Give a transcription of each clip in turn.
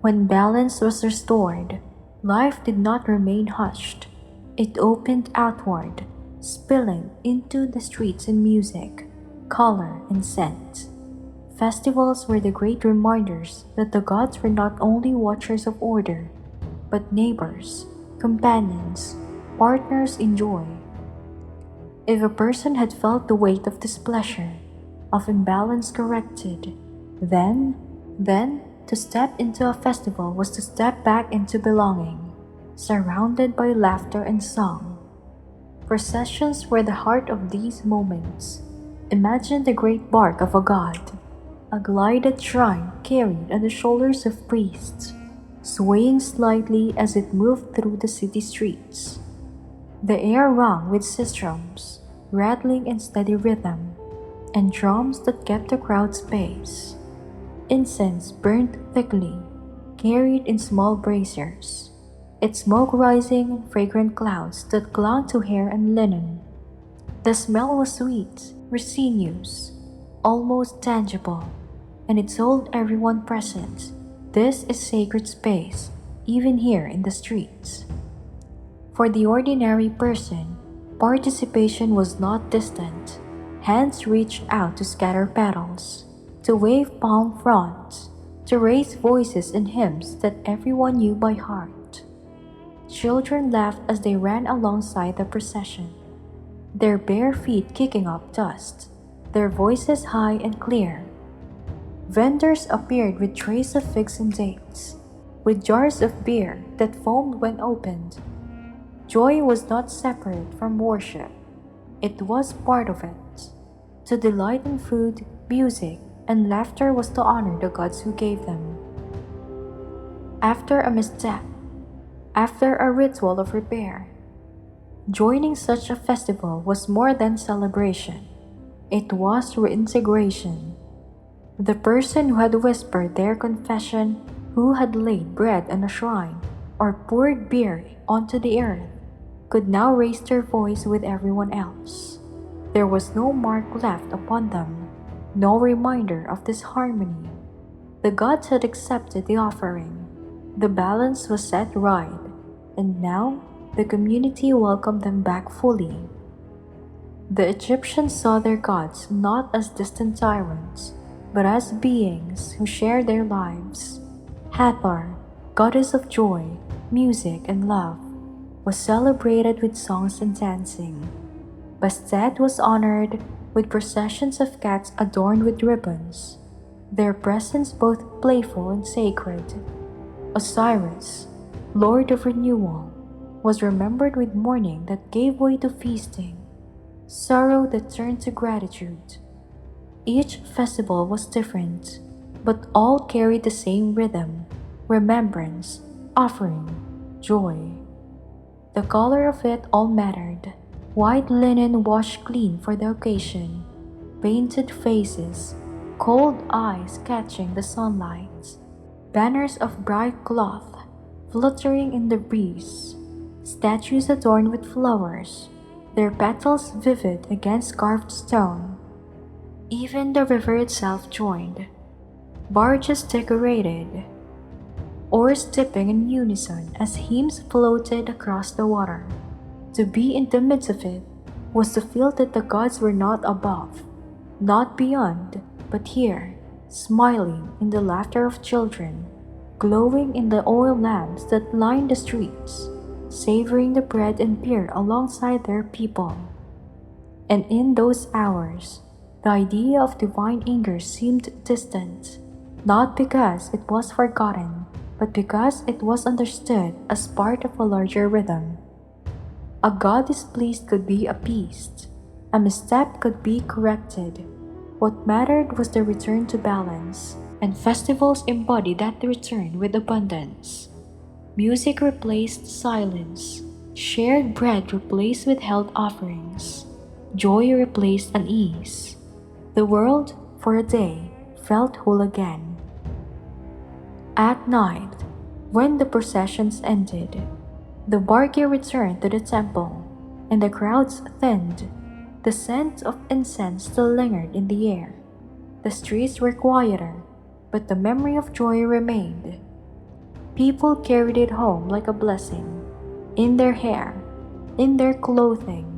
When balance was restored, life did not remain hushed. It opened outward, spilling into the streets in music, color, and scent. Festivals were the great reminders that the gods were not only watchers of order, but neighbors, companions, partners in joy. If a person had felt the weight of displeasure, of imbalance corrected, then to step into a festival was to step back into belonging, surrounded by laughter and song. Processions were the heart of these moments. Imagine the great bark of a god, a glided shrine carried on the shoulders of priests, swaying slightly as it moved through the city streets. The air rung with sistrums, rattling in steady rhythm, and drums that kept the crowd's pace. Incense burned thickly, carried in small braziers, its smoke rising in fragrant clouds that clung to hair and linen. The smell was sweet, resinous, almost tangible, and it told everyone present, this is sacred space, even here in the streets. For the ordinary person, participation was not distant. Hands reached out to scatter petals, to wave palm fronds, to raise voices in hymns that everyone knew by heart. Children laughed as they ran alongside the procession, their bare feet kicking up dust, their voices high and clear. Vendors appeared with trays of figs and dates, with jars of beer that foamed when opened. Joy was not separate from worship. It was part of it. To delight in food, music, and laughter was to honor the gods who gave them. After a misstep, after a ritual of repair, joining such a festival was more than celebration. It was reintegration. The person who had whispered their confession, who had laid bread on a shrine, or poured beer onto the earth, could now raise their voice with everyone else. There was no mark left upon them, no reminder of this harmony. The gods had accepted the offering. The balance was set right, and now the community welcomed them back fully. The Egyptians saw their gods not as distant tyrants, but as beings who shared their lives. Hathor, goddess of joy, music, and love, was celebrated with songs and dancing. Bastet was honored with processions of cats adorned with ribbons, their presence both playful and sacred. Osiris, lord of renewal, was remembered with mourning that gave way to feasting, sorrow that turned to gratitude. Each festival was different, but all carried the same rhythm, remembrance, offering, joy. The color of it all mattered. White linen washed clean for the occasion, painted faces, cold eyes catching the sunlight, banners of bright cloth fluttering in the breeze, statues adorned with flowers, their petals vivid against carved stone. Even the river itself joined, barges decorated, oars dipping in unison as hymns floated across the water. To be in the midst of it was to feel that the gods were not above, not beyond, but here, smiling in the laughter of children, glowing in the oil lamps that lined the streets, savoring the bread and beer alongside their people. And in those hours, the idea of divine anger seemed distant, not because it was forgotten, but because it was understood as part of a larger rhythm. A god displeased could be appeased, a misstep could be corrected. What mattered was the return to balance, and festivals embody that return with abundance. Music replaced silence, shared bread replaced withheld offerings, joy replaced unease. The world, for a day, felt whole again. At night, when the processions ended, the barge returned to the temple, and the crowds thinned. The scent of incense still lingered in the air. The streets were quieter, but the memory of joy remained. People carried it home like a blessing, in their hair, in their clothing,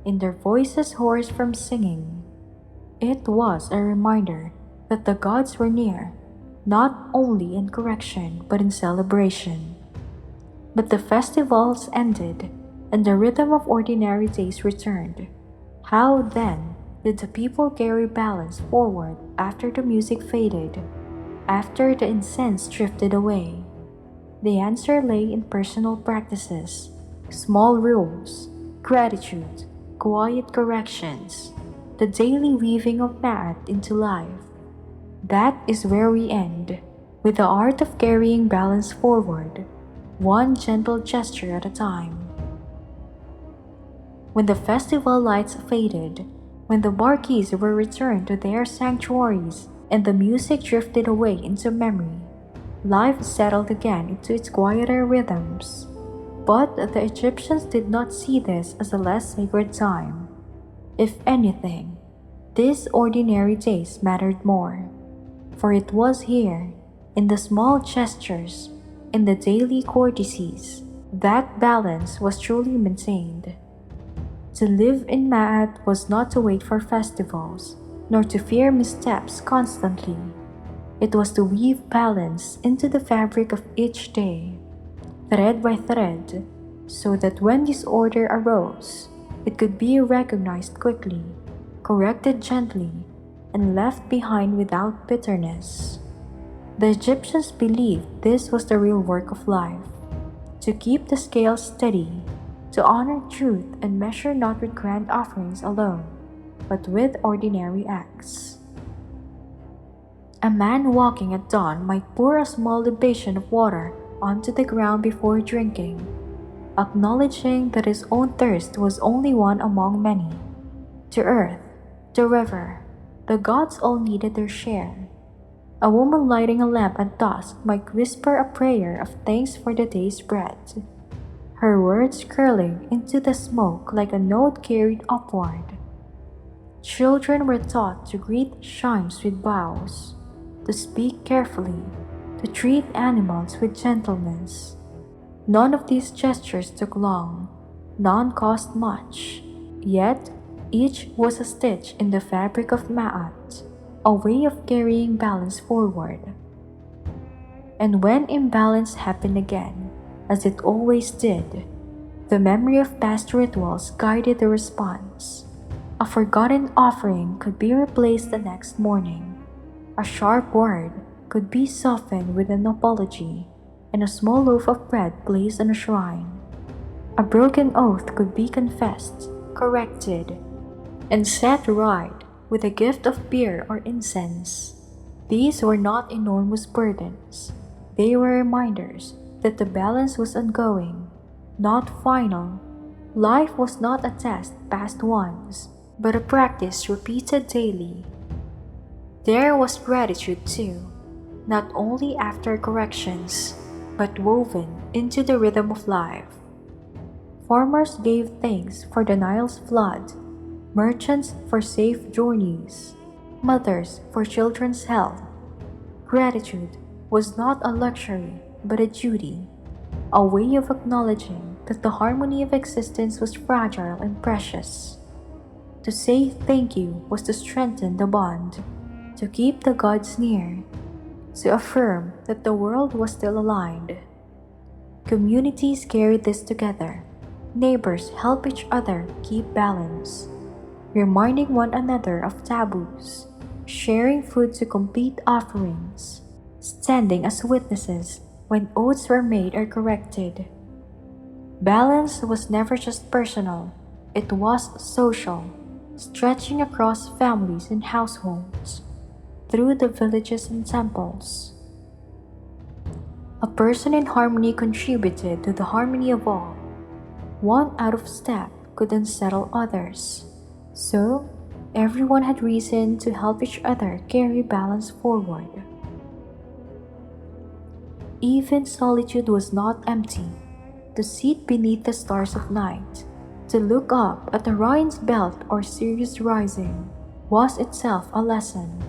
in their voices hoarse from singing. It was a reminder that the gods were near, not only in correction but in celebration. But the festivals ended, and the rhythm of ordinary days returned. How then did the people carry balance forward after the music faded, after the incense drifted away? The answer lay in personal practices, small rules, gratitude, quiet corrections, the daily weaving of Ma'at into life. That is where we end, with the art of carrying balance forward, one gentle gesture at a time. When the festival lights faded, when the barkeys were returned to their sanctuaries and the music drifted away into memory, life settled again into its quieter rhythms. But the Egyptians did not see this as a less sacred time. If anything, these ordinary days mattered more, for it was here, in the small gestures, in the daily courtesies, that balance was truly maintained. To live in Ma'at was not to wait for festivals, nor to fear missteps constantly. It was to weave balance into the fabric of each day, thread by thread, so that when disorder arose, it could be recognized quickly, corrected gently, and left behind without bitterness. The Egyptians believed this was the real work of life, to keep the scales steady, to honor truth and measure not with grand offerings alone, but with ordinary acts. A man walking at dawn might pour a small libation of water onto the ground before drinking, acknowledging that his own thirst was only one among many. To earth, the river, the gods all needed their share. A woman lighting a lamp at dusk might whisper a prayer of thanks for the day's bread, her words curling into the smoke like a note carried upward. Children were taught to greet chimes with bows, to speak carefully, to treat animals with gentleness. None of these gestures took long, none cost much, yet each was a stitch in the fabric of Ma'at, a way of carrying balance forward. And when imbalance happened again, as it always did, the memory of past rituals guided the response. A forgotten offering could be replaced the next morning. A sharp word could be softened with an apology, and a small loaf of bread placed on a shrine. A broken oath could be confessed, corrected, and set right with a gift of beer or incense. These were not enormous burdens. They were reminders that the balance was ongoing, not final. Life was not a test passed once, but a practice repeated daily. There was gratitude too, not only after corrections, but woven into the rhythm of life. Farmers gave thanks for the Nile's flood, merchants for safe journeys, mothers for children's health. Gratitude was not a luxury, but a duty, a way of acknowledging that the harmony of existence was fragile and precious. To say thank you was to strengthen the bond, to keep the gods near, to affirm that the world was still aligned. Communities carried this together. Neighbors help each other keep balance, reminding one another of taboos, sharing food to complete offerings, standing as witnesses when oaths were made or corrected. Balance was never just personal, it was social, stretching across families and households, through the villages and temples. A person in harmony contributed to the harmony of all. One out of step could unsettle others. So, everyone had reason to help each other carry balance forward. Even solitude was not empty. To sit beneath the stars of night, to look up at Orion's belt or Sirius rising, was itself a lesson.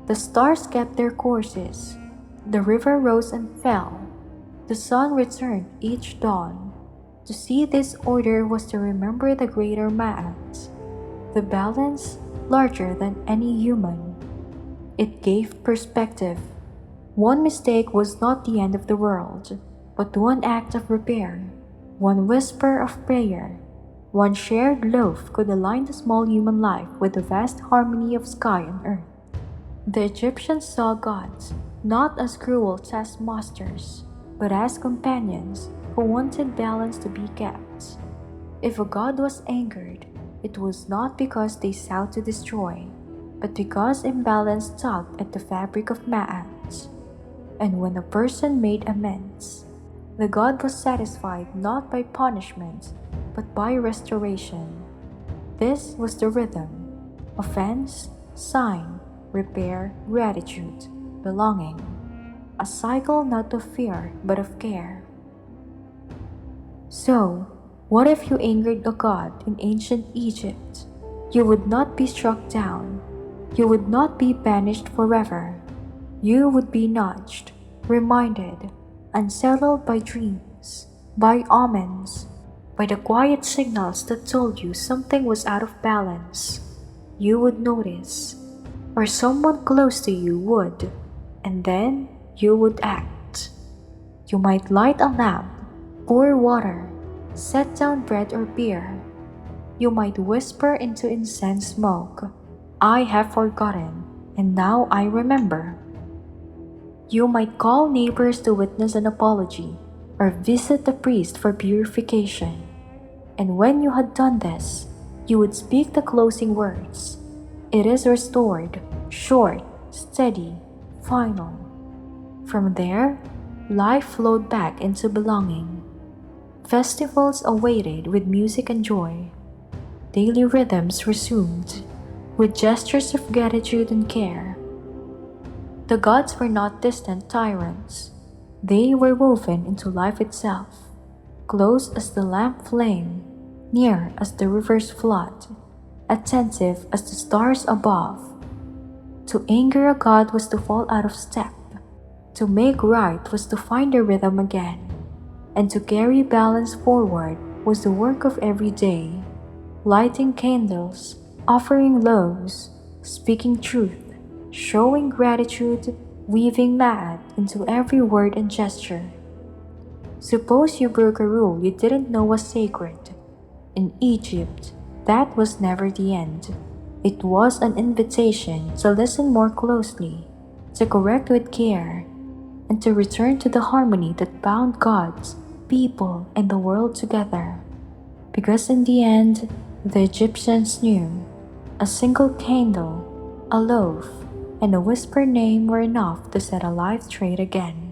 The stars kept their courses. The river rose and fell. The sun returned each dawn. To see this order was to remember the greater Ma'at, the balance larger than any human. It gave perspective. One mistake was not the end of the world, but one act of repair, one whisper of prayer, one shared loaf could align the small human life with the vast harmony of sky and earth. The Egyptians saw gods not as cruel taskmasters, but as companions who wanted balance to be kept. If a god was angered, it was not because they sought to destroy, but because imbalance tugged at the fabric of Ma'at. And when a person made amends, the god was satisfied not by punishment, but by restoration. This was the rhythm: offense, sign, repair, gratitude, belonging. A cycle not of fear, but of care. So, what if you angered a god in ancient Egypt? You would not be struck down. You would not be banished forever. You would be nudged, reminded, unsettled by dreams, by omens, by the quiet signals that told you something was out of balance. You would notice, or someone close to you would, and then you would act. You might light a lamp, pour water, set down bread or beer. You might whisper into incense smoke, "I have forgotten, and now I remember." You might call neighbors to witness an apology, or visit the priest for purification. And when you had done this, you would speak the closing words. It is restored, short, steady, final. From there, life flowed back into belonging. Festivals awaited with music and joy. Daily rhythms resumed, with gestures of gratitude and care. The gods were not distant tyrants. They were woven into life itself, close as the lamp flame, near as the river's flood, attentive as the stars above. To anger a god was to fall out of step. To make right was to find the rhythm again. And to carry balance forward was the work of every day, lighting candles, offering loaves, speaking truth, showing gratitude, weaving Ma'at into every word and gesture. Suppose you broke a rule you didn't know was sacred. In Egypt, that was never the end. It was an invitation to listen more closely, to correct with care, and to return to the harmony that bound gods, people, and the world together. Because in the end, the Egyptians knew a single candle, a loaf, and a whispered name were enough to set a life straight again.